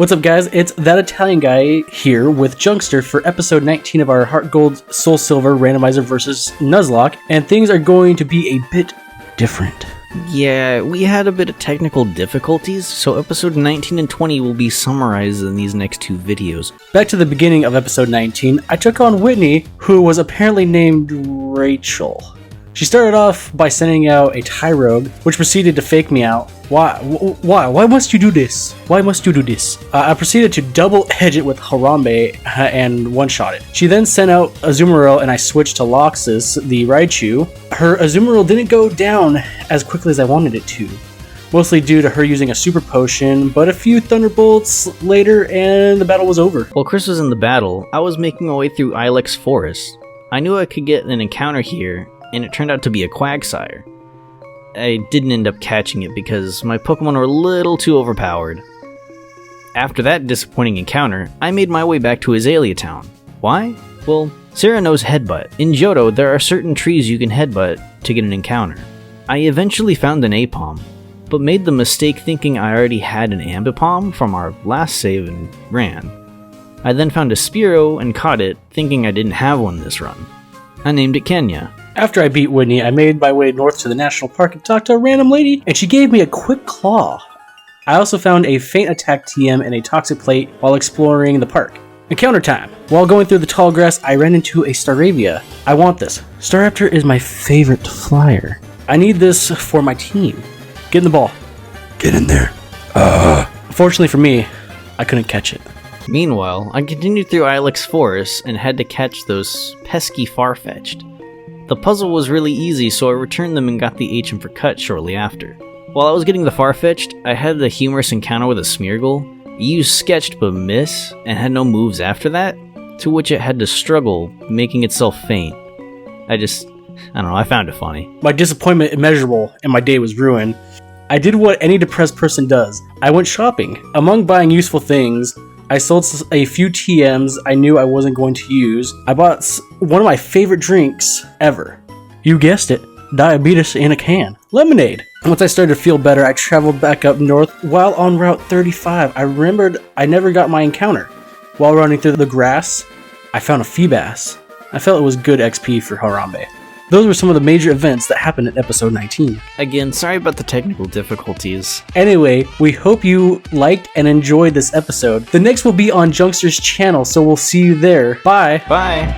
What's up, guys? It's That Italian Guy here with Junkster for episode 19 of our Heart Gold Soul Silver randomizer versus Nuzlocke, and things are going to be a bit different. Yeah, we had a bit of technical difficulties, so episode 19 and 20 will be summarized in these next two videos. Back to the beginning of episode 19, I took on Whitney, who was apparently named Rachel. She started off by sending out a TIE rogue, which proceeded to fake me out. Why must you do this? Why must you do this? I proceeded to double edge it with Harambe and one-shot it. She then sent out Azumarill and I switched to Loxus, the Raichu. Her Azumarill didn't go down as quickly as I wanted it to, mostly due to her using a super potion, but a few Thunderbolts later and the battle was over. While Chris was in the battle, I was making my way through Ilex Forest. I knew I could get an encounter here, and it turned out to be a Quagsire. I didn't end up catching it because my Pokemon were a little too overpowered. After that disappointing encounter, I made my way back to Azalea Town. Why? Well, Sarah knows Headbutt. In Johto, there are certain trees you can headbutt to get an encounter. I eventually found an Aipom, but made the mistake thinking I already had an Ambipom from our last save and ran. I then found a Spearow and caught it, thinking I didn't have one this run. I named it Kenya. After I beat Whitney, I made my way north to the national park and talked to a random lady, and she gave me a quick claw. I also found a faint attack TM and a toxic plate while exploring the park. Encounter time! While going through the tall grass, I ran into a Staravia. I want this. Staraptor is my favorite flyer. I need this for my team. Get in the ball. Get in there. Fortunately for me, I couldn't catch it. Meanwhile, I continued through Ilex Forest and had to catch those pesky Farfetch'd. The puzzle was really easy, so I returned them and got the HM for cut shortly after. While I was getting the Farfetch'd, I had a humorous encounter with a Smeargle. It used Sketched but miss, and had no moves after that, to which it had to struggle, making itself faint. I don't know, I found it funny. My disappointment immeasurable, and my day was ruined. I did what any depressed person does. I went shopping. Among buying useful things, I sold a few TMs I knew I wasn't going to use. I bought one of my favorite drinks ever. You guessed it, diabetes in a can. Lemonade. Once I started to feel better, I traveled back up north. While on Route 35, I remembered I never got my encounter. While running through the grass, I found a Feebas. I felt it was good XP for Harambe. Those were some of the major events that happened in episode 19. Again, sorry about the technical difficulties. Anyway, we hope you liked and enjoyed this episode. The next will be on Junkster's channel, so we'll see you there. Bye! Bye!